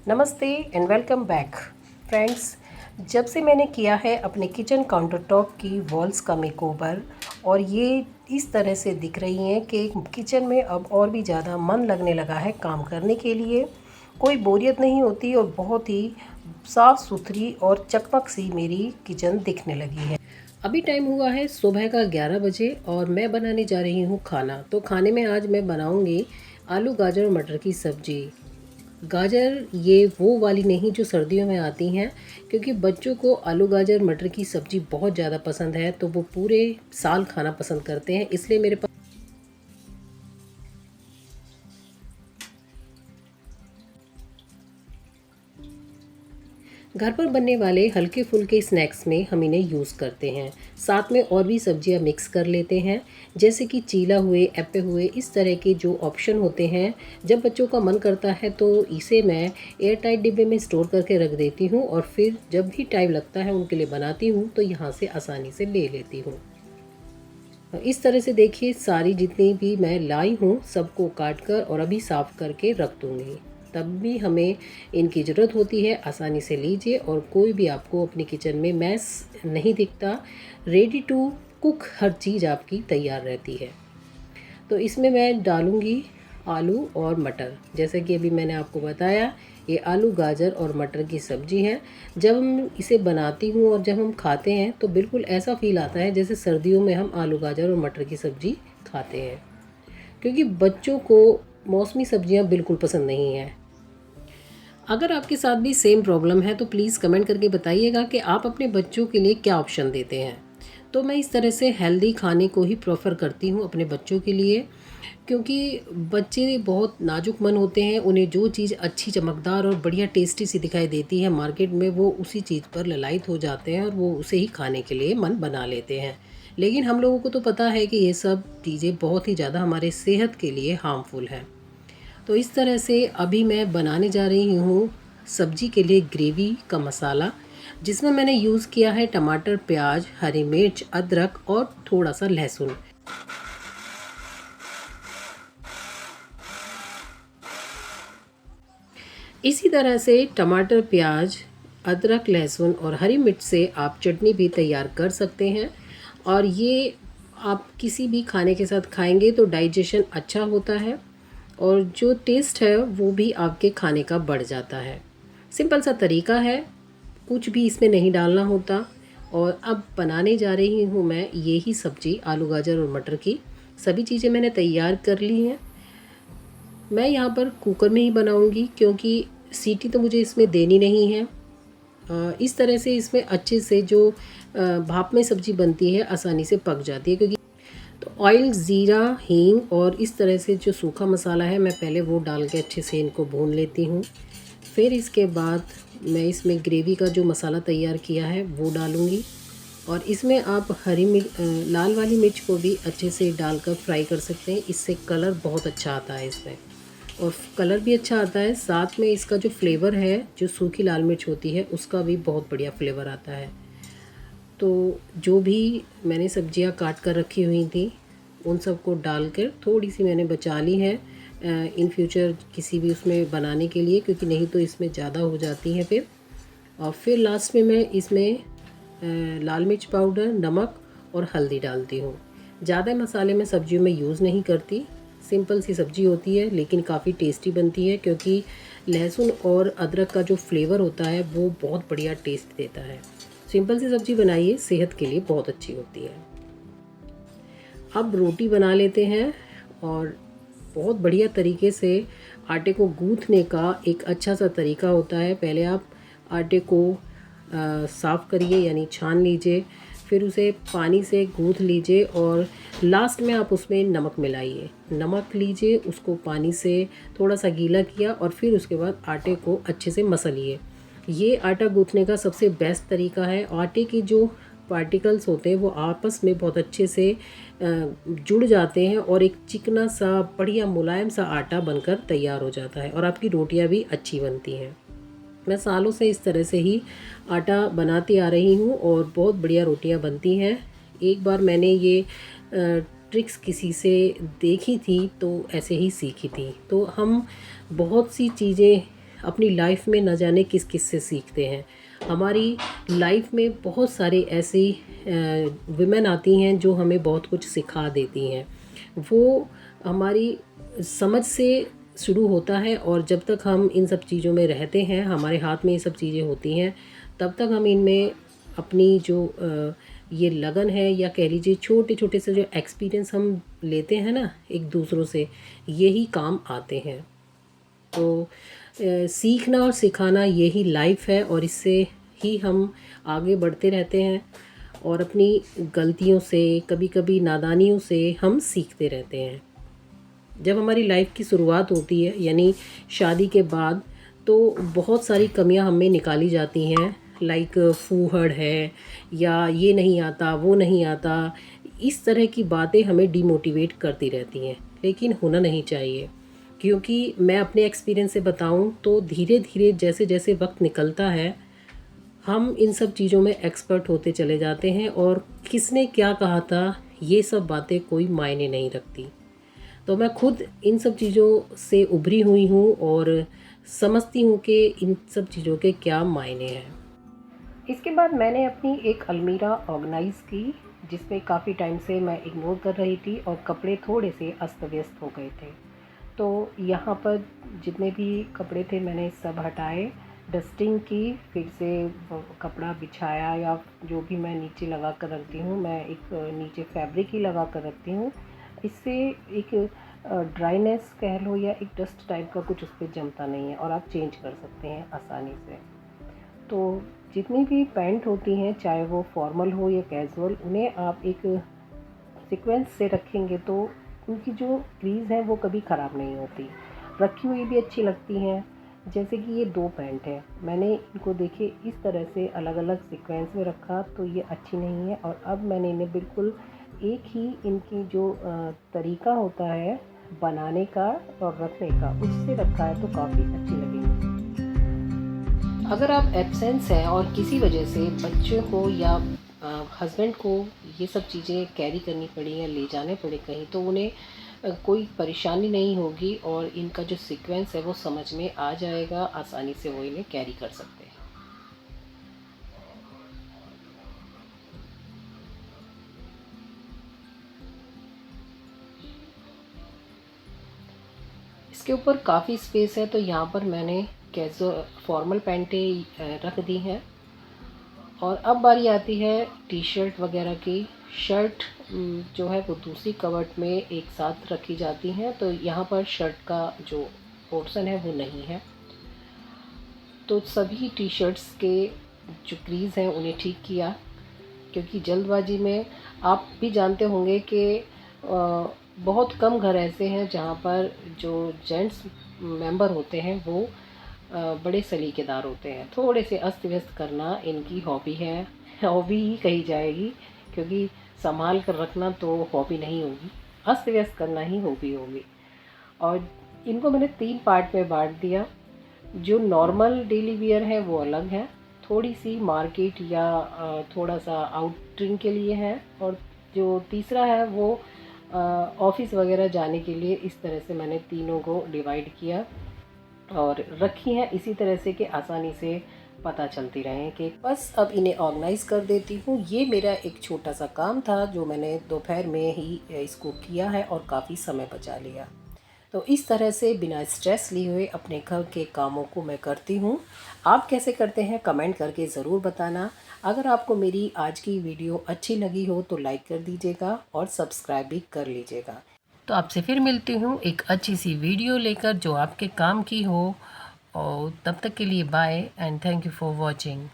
नमस्ते and welcome back friends. जब से मैंने किया है अपने किचन काउंटर टॉप की वॉल्स का मेकओवर और ये इस तरह से दिख रही हैं कि किचन में अब और भी ज़्यादा मन लगने लगा है काम करने के लिए। कोई बोरियत नहीं होती और बहुत ही साफ़ सुथरी और चकमक सी मेरी किचन दिखने लगी है। अभी टाइम हुआ है सुबह का 11 बजे और मैं बनाने जा रही हूँ खाना। तो खाने में आज मैं बनाऊँगी आलू गाजर और मटर की सब्ज़ी। गाजर ये वो वाली नहीं जो सर्दियों में आती हैं, क्योंकि बच्चों को आलू गाजर मटर की सब्ज़ी बहुत ज़्यादा पसंद है, तो वो पूरे साल खाना पसंद करते हैं। इसलिए मेरे पास घर पर बनने वाले हल्के फुल्के स्नैक्स में हम इन्हें यूज़ करते हैं। साथ में और भी सब्जियां मिक्स कर लेते हैं, जैसे कि चीला हुए, एप्पे हुए, इस तरह के जो ऑप्शन होते हैं। जब बच्चों का मन करता है तो इसे मैं एयर टाइट डिब्बे में स्टोर करके रख देती हूँ और फिर जब भी टाइम लगता है उनके लिए बनाती हूँ तो यहाँ से आसानी से ले लेती हूँ। इस तरह से देखिए सारी जितनी भी मैं लाई हूँ सबको काट कर और अभी साफ़ करके रख दूँगी। तब भी हमें इनकी ज़रूरत होती है, आसानी से लीजिए और कोई भी आपको अपनी किचन में मैस नहीं दिखता। रेडी टू कुक हर चीज़ आपकी तैयार रहती है। तो इसमें मैं डालूँगी आलू और मटर। जैसे कि अभी मैंने आपको बताया, ये आलू गाजर और मटर की सब्ज़ी है। जब हम इसे बनाती हूँ और जब हम खाते हैं तो बिल्कुल ऐसा फ़ील आता है जैसे सर्दियों में हम आलू गाजर और मटर की सब्ज़ी खाते हैं, क्योंकि बच्चों को मौसमी सब्जियां बिल्कुल पसंद नहीं हैं। अगर आपके साथ भी सेम प्रॉब्लम है तो प्लीज़ कमेंट करके बताइएगा कि आप अपने बच्चों के लिए क्या ऑप्शन देते हैं। तो मैं इस तरह से हेल्दी खाने को ही प्रेफर करती हूँ अपने बच्चों के लिए, क्योंकि बच्चे बहुत नाजुक मन होते हैं। उन्हें जो चीज़ अच्छी, चमकदार और बढ़िया टेस्टी सी दिखाई देती है मार्केट में, वो उसी चीज़ पर ललायत हो जाते हैं और वो उसे ही खाने के लिए मन बना लेते हैं। लेकिन हम लोगों को तो पता है कि ये सब चीज़ें बहुत ही ज़्यादा हमारे सेहत के लिए हार्मफुल हैं। तो इस तरह से अभी मैं बनाने जा रही हूँ सब्जी के लिए ग्रेवी का मसाला, जिसमें मैंने यूज़ किया है टमाटर, प्याज, हरी मिर्च, अदरक और थोड़ा सा लहसुन। इसी तरह से टमाटर, प्याज, अदरक, लहसुन और हरी मिर्च से आप चटनी भी तैयार कर सकते हैं और ये आप किसी भी खाने के साथ खाएंगे तो डाइजेशन अच्छा होता है और जो टेस्ट है वो भी आपके खाने का बढ़ जाता है। सिंपल सा तरीका है, कुछ भी इसमें नहीं डालना होता। और अब बनाने जा रही हूँ मैं यही सब्ज़ी आलू गाजर और मटर की। सभी चीज़ें मैंने तैयार कर ली हैं। मैं यहाँ पर कुकर में ही बनाऊँगी, क्योंकि सीटी तो मुझे इसमें देनी नहीं है। इस तरह से इसमें अच्छे से जो भाप में सब्ज़ी बनती है आसानी से पक जाती है। क्योंकि तो ऑयल, ज़ीरा, हींग और इस तरह से जो सूखा मसाला है मैं पहले वो डाल के अच्छे से इनको भून लेती हूँ। फिर इसके बाद मैं इसमें ग्रेवी का जो मसाला तैयार किया है वो डालूँगी और इसमें आप लाल वाली मिर्च को भी अच्छे से डालकर फ्राई कर सकते हैं। इससे कलर बहुत अच्छा आता है इसमें, और कलर भी अच्छा आता है। साथ में इसका जो फ्लेवर है, जो सूखी लाल मिर्च होती है उसका भी बहुत बढ़िया फ्लेवर आता है। तो जो भी मैंने सब्जियां काट कर रखी हुई थी उन सबको डालकर थोड़ी सी मैंने बचा ली है इन फ्यूचर किसी भी उसमें बनाने के लिए, क्योंकि नहीं तो इसमें ज़्यादा हो जाती है फिर। और फिर लास्ट में मैं इसमें लाल मिर्च पाउडर, नमक और हल्दी डालती हूँ। ज़्यादा मसाले मैं सब्जियों में यूज़ नहीं करती। सिंपल सी सब्ज़ी होती है लेकिन काफ़ी टेस्टी बनती है, क्योंकि लहसुन और अदरक का जो फ्लेवर होता है वो बहुत बढ़िया टेस्ट देता है। सिंपल सी सब्ज़ी बनाइए, सेहत के लिए बहुत अच्छी होती है। अब रोटी बना लेते हैं और बहुत बढ़िया तरीके से आटे को गूँथने का एक अच्छा सा तरीका होता है। पहले आप आटे को साफ़ करिए, यानी छान लीजिए, फिर उसे पानी से गूँथ लीजिए और लास्ट में आप उसमें नमक मिलाइए। नमक लीजिए, उसको पानी से थोड़ा सा गीला किया और फिर उसके बाद आटे को अच्छे से मसलिए। ये आटा गूँथने का सबसे बेस्ट तरीका है। आटे की जो पार्टिकल्स होते हैं वो आपस में बहुत अच्छे से जुड़ जाते हैं और एक चिकना सा बढ़िया मुलायम सा आटा बनकर तैयार हो जाता है और आपकी रोटियां भी अच्छी बनती हैं। मैं सालों से इस तरह से ही आटा बनाती आ रही हूँ और बहुत बढ़िया रोटियां बनती हैं। एक बार मैंने ये ट्रिक्स किसी से देखी थी तो ऐसे ही सीखी थी। तो हम बहुत सी चीज़ें अपनी लाइफ में न जाने किस किस से सीखते हैं। हमारी लाइफ में बहुत सारे ऐसी विमेन आती हैं जो हमें बहुत कुछ सिखा देती हैं। वो हमारी समझ से शुरू होता है और जब तक हम इन सब चीज़ों में रहते हैं, हमारे हाथ में ये सब चीज़ें होती हैं, तब तक हम इनमें अपनी जो ये लगन है या कह लीजिए छोटे छोटे से जो एक्सपीरियंस हम लेते हैं ना एक दूसरों से, यही काम आते हैं। तो सीखना और सिखाना यही लाइफ है और इससे ही हम आगे बढ़ते रहते हैं और अपनी गलतियों से, कभी कभी नादानियों से हम सीखते रहते हैं। जब हमारी लाइफ की शुरुआत होती है यानी शादी के बाद, तो बहुत सारी कमियां हमें निकाली जाती हैं, लाइक फूहड़ है या ये नहीं आता वो नहीं आता, इस तरह की बातें हमें डिमोटिवेट करती रहती हैं। लेकिन होना नहीं चाहिए, क्योंकि मैं अपने एक्सपीरियंस से बताऊं तो धीरे धीरे जैसे जैसे वक्त निकलता है, हम इन सब चीज़ों में एक्सपर्ट होते चले जाते हैं और किसने क्या कहा था ये सब बातें कोई मायने नहीं रखती। तो मैं खुद इन सब चीज़ों से उभरी हुई हूँ और समझती हूँ कि इन सब चीज़ों के क्या मायने हैं। इसके बाद मैंने अपनी एक अलमीरा ऑर्गेनाइज़ की, जिसमें काफ़ी टाइम से मैं इग्नोर कर रही थी और कपड़े थोड़े से अस्त व्यस्त हो गए थे। तो यहाँ पर जितने भी कपड़े थे मैंने सब हटाए, डस्टिंग की, फिर से कपड़ा बिछाया या जो भी मैं नीचे लगा कर रखती हूँ, मैं एक नीचे फैब्रिक ही लगा कर रखती हूँ। इससे एक ड्राइनेस कह लो या एक डस्ट टाइप का कुछ उस पर जमता नहीं है और आप चेंज कर सकते हैं आसानी से। तो जितनी भी पैंट होती हैं, चाहे वो फॉर्मल हो या कैजुअल, उन्हें आप एक सीक्वेंस से रखेंगे तो उनकी जो क्रीज़ है वो कभी ख़राब नहीं होती, रखी हुई भी अच्छी लगती हैं। जैसे कि ये 2 पैंट है, मैंने इनको देखिए इस तरह से अलग अलग सीक्वेंस में रखा तो ये अच्छी नहीं है, और अब मैंने इन्हें बिल्कुल एक ही इनकी जो तरीका होता है बनाने का और रखने का, उससे रखा है तो काफ़ी अच्छी लगेगी। अगर आप एब्सेंस हैं और किसी वजह से बच्चों को या हस्बैंड को ये सब चीज़ें कैरी करनी पड़ी या ले जाने पड़े कहीं, तो उन्हें कोई परेशानी नहीं होगी और इनका जो सीक्वेंस है वो समझ में आ जाएगा, आसानी से वो इन्हें कैरी कर सकते हैं। इसके ऊपर काफ़ी स्पेस है तो यहाँ पर मैंने कैजुअल फॉर्मल पैंटें रख दी हैं। और अब बारी आती है टी शर्ट वगैरह की। शर्ट जो है वो दूसरी कवर्ट में एक साथ रखी जाती हैं, तो यहाँ पर शर्ट का जो पोर्शन है वो नहीं है। तो सभी टी शर्ट्स के जो क्रीज़ हैं उन्हें ठीक किया, क्योंकि जल्दबाजी में आप भी जानते होंगे कि बहुत कम घर ऐसे हैं जहाँ पर जो जेंट्स मेंबर होते हैं वो बड़े सलीकेदार होते हैं। थोड़े से अस्त व्यस्त करना इनकी हॉबी है, हॉबी ही कही जाएगी, क्योंकि संभाल कर रखना तो हॉबी नहीं होगी, अस्त व्यस्त करना ही हॉबी होगी। और इनको मैंने 3 पार्ट में बांट दिया। जो नॉर्मल डेली वियर है वो अलग है, थोड़ी सी मार्केट या थोड़ा सा आउटिंग के लिए है, और जो तीसरा है वो ऑफिस वगैरह जाने के लिए। इस तरह से मैंने तीनों को डिवाइड किया और रखी हैं इसी तरह से कि आसानी से पता चलती रहे कि बस अब इन्हें ऑर्गेनाइज़ कर देती हूँ। ये मेरा एक छोटा सा काम था जो मैंने दोपहर में ही इसको किया है और काफ़ी समय बचा लिया। तो इस तरह से बिना स्ट्रेस लिए हुए अपने घर के कामों को मैं करती हूँ। आप कैसे करते हैं कमेंट करके ज़रूर बताना। अगर आपको मेरी आज की वीडियो अच्छी लगी हो तो लाइक कर दीजिएगा और सब्सक्राइब भी कर लीजिएगा। तो आपसे फिर मिलती हूँ एक अच्छी सी वीडियो लेकर जो आपके काम की हो, और तब तक के लिए bye and thank you for watching.